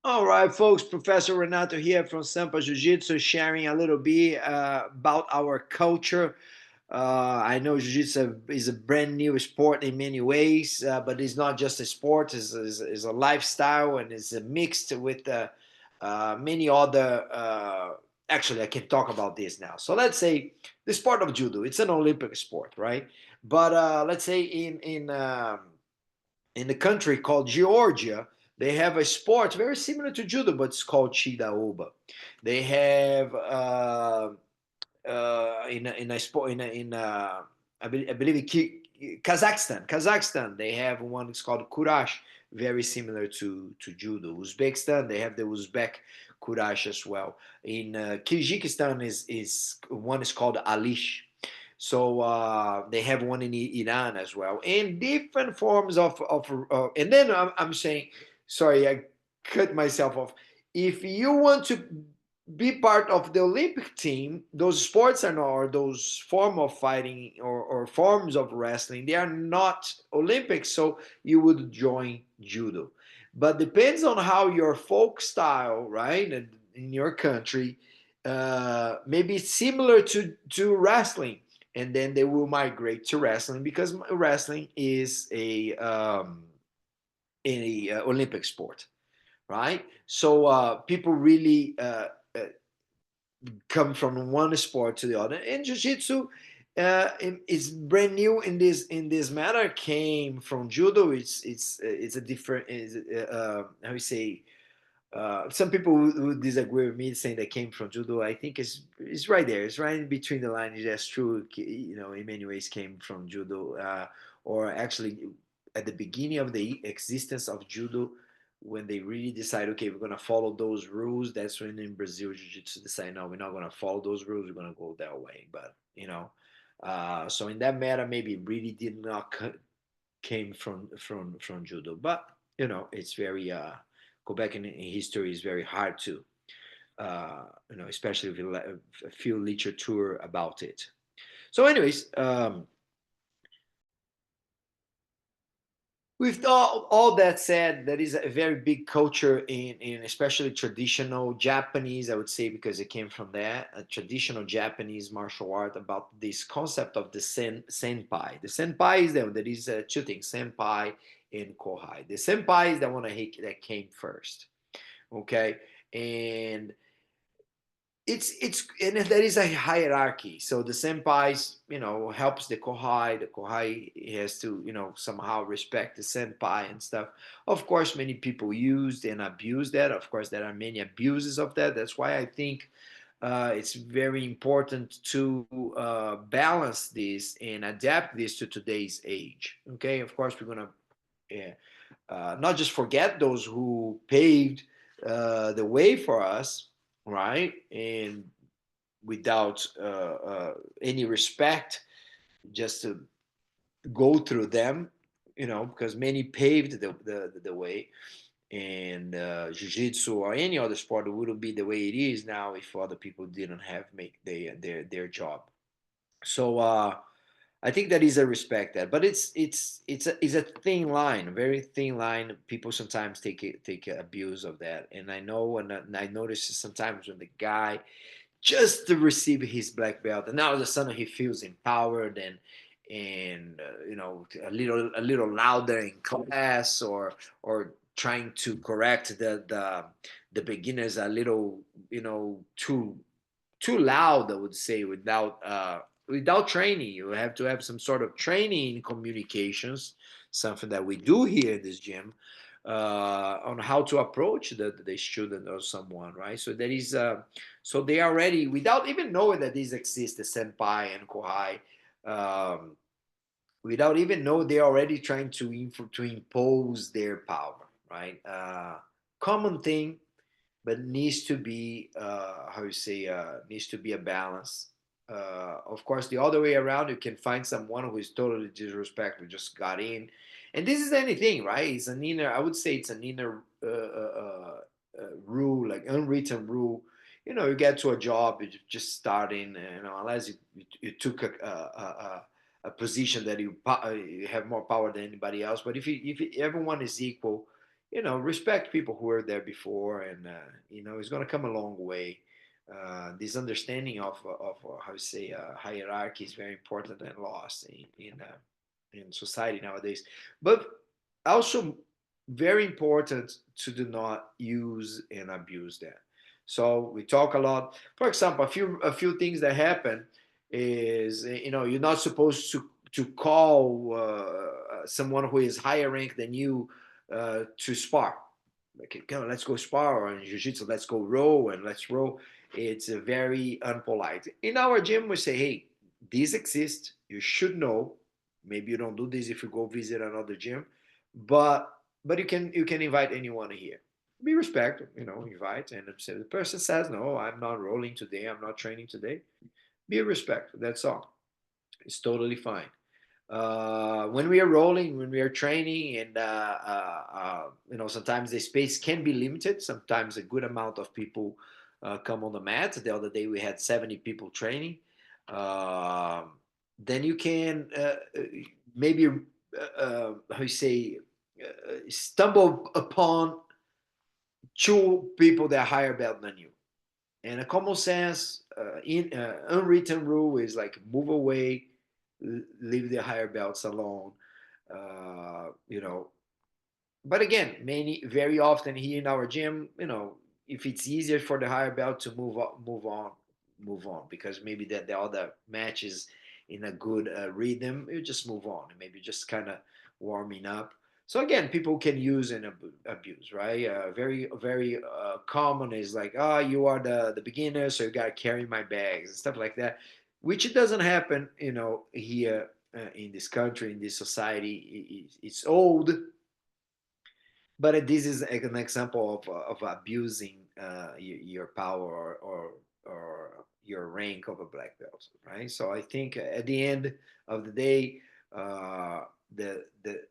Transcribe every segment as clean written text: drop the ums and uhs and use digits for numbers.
All right, folks. Professor Renato here from Senpai Jiu-Jitsu, sharing a little bit about our culture. I know Jiu-Jitsu is a brand new sport in many ways, but it's not just a sport; it's a lifestyle, and it's mixed with many other. Actually, I can talk about this now. So let's say the sport of judo. It's an Olympic sport, right? But let's say in the country called Georgia, they have a sport very similar to judo, but it's called chidaoba. They have in a sport I believe Kazakhstan. They have one that's called kurash, very similar to judo. Uzbekistan, they have the Uzbek kurash as well. In Kyrgyzstan is one is called alish. So they have one in Iran as well, and different forms and then I'm saying, sorry, I cut myself off. If you want to be part of the Olympic team, those sports are not, or those form of fighting or forms of wrestling, they are not Olympic. So you would join judo, but depends on how your folk style, right, in your country, maybe similar to wrestling, and then they will migrate to wrestling because wrestling is a Olympic sport, right? So people really come from one sport to the other. And jiu-jitsu is brand new in this matter. Came from judo. It's a different. How you say? Some people who disagree with me saying that came from judo. I think it's right there. It's right in between the lines. That's true. In many ways came from judo, or actually at the beginning of the existence of judo, when they really decide, okay, we're gonna follow those rules. That's when in Brazil jiu-jitsu decide, no, we're not gonna follow those rules. We're gonna go that way. But so in that matter, maybe really did not came from judo. But it's very go back in history is very hard to especially if you feel literature about it. So anyways, with all that said, there is a very big culture in especially traditional Japanese, I would say, because it came from that, a traditional Japanese martial art, about this concept of the senpai. The senpai is there is two things, senpai and kohai. The senpai is the one that came first, okay? And it's and there is a hierarchy. So the senpais, helps the kohai. The kohai has to, somehow respect the senpai and stuff. Of course, many people used and abuse that. Of course, there are many abuses of that. That's why I think it's very important to balance this and adapt this to today's age. Okay, of course, we're gonna not just forget those who paved the way for us, right? And without any respect, just to go through them, because many paved the way. And jiu-jitsu or any other sport wouldn't be the way it is now if other people didn't have make their job. So I think that is a respect that, but it's a thin line, a very thin line. People sometimes take abuse of that, and I know, and I notice sometimes when the guy just to receive his black belt, and now all of a sudden he feels empowered and a little louder in class, or trying to correct the beginners a little, too loud, I would say, without training. You have to have some sort of training in communications, something that we do here in this gym, on how to approach the student or someone, right? So there is so they already, without even knowing that these exist, the senpai and kohai, um, without even know, they're already trying to impose their power, right? Common thing, but needs to be how you say, needs to be a balance. Of course, the other way around, you can find someone who is totally disrespectful, just got in, and this is anything, right? It's an inner. I would say it's an inner rule, like unwritten rule. You get to a job, you're just starting, unless you took a position that you have more power than anybody else. But if everyone is equal, respect people who were there before, and it's going to come a long way. This understanding of how to say hierarchy is very important and lost in society nowadays. But also very important to do not use and abuse that. So we talk a lot. For example, a few things that happen is you're not supposed to call someone who is higher ranked than you to spar. Like, let's go spar, or in jiu-jitsu, let's go row and let's row. It's very unpolite. In our gym, we say, hey, these exist. You should know. Maybe you don't do this if you go visit another gym, but you can invite anyone here. Be respectful, invite, and if the person says, no, I'm not rolling today, I'm not training today, be respectful. That's all. It's totally fine. When we are rolling, when we are training, and sometimes the space can be limited. Sometimes a good amount of people come on the mat. The other day we had 70 people training. Um then you can maybe how you say stumble upon two people that are higher belt than you. And a common sense, unwritten rule is like move away, leave the higher belts alone. Uh, you know, but again, very often here in our gym, if it's easier for the higher belt to move on, because maybe the other match is in a good rhythm, you just move on and maybe just kind of warming up. So again, people can use and abuse, right? Very common is like, oh, you are the beginner, so you gotta carry my bags and stuff like that, which doesn't happen, here in this country, in this society. It's old, but this is an example of abusing your power, or your rank of a black belt, right? So I think at the end of the day, uh, the the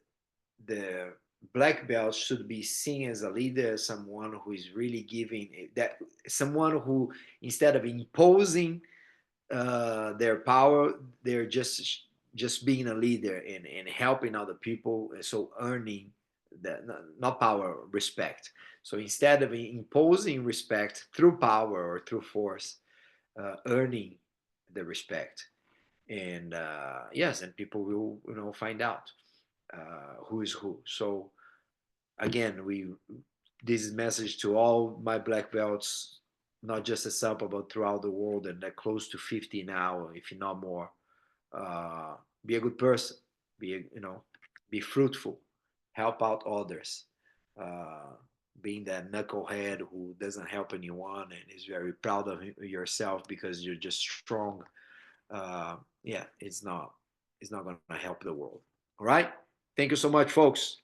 the black belt should be seen as a leader, someone who is really giving that, someone who, instead of imposing their power, they're just being a leader and helping other people, so earning the, not power, respect. So instead of imposing respect through power or through force, earning the respect. And yes, and people will find out who is who. So again, this is message to all my black belts, not just a sample, but throughout the world, and they're close to 50 now, if not more. uh, be a good person, be fruitful, help out others, uh, being that knucklehead who doesn't help anyone and is very proud of yourself because you're just strong. Yeah, it's not going to help the world. All right, thank you so much, folks.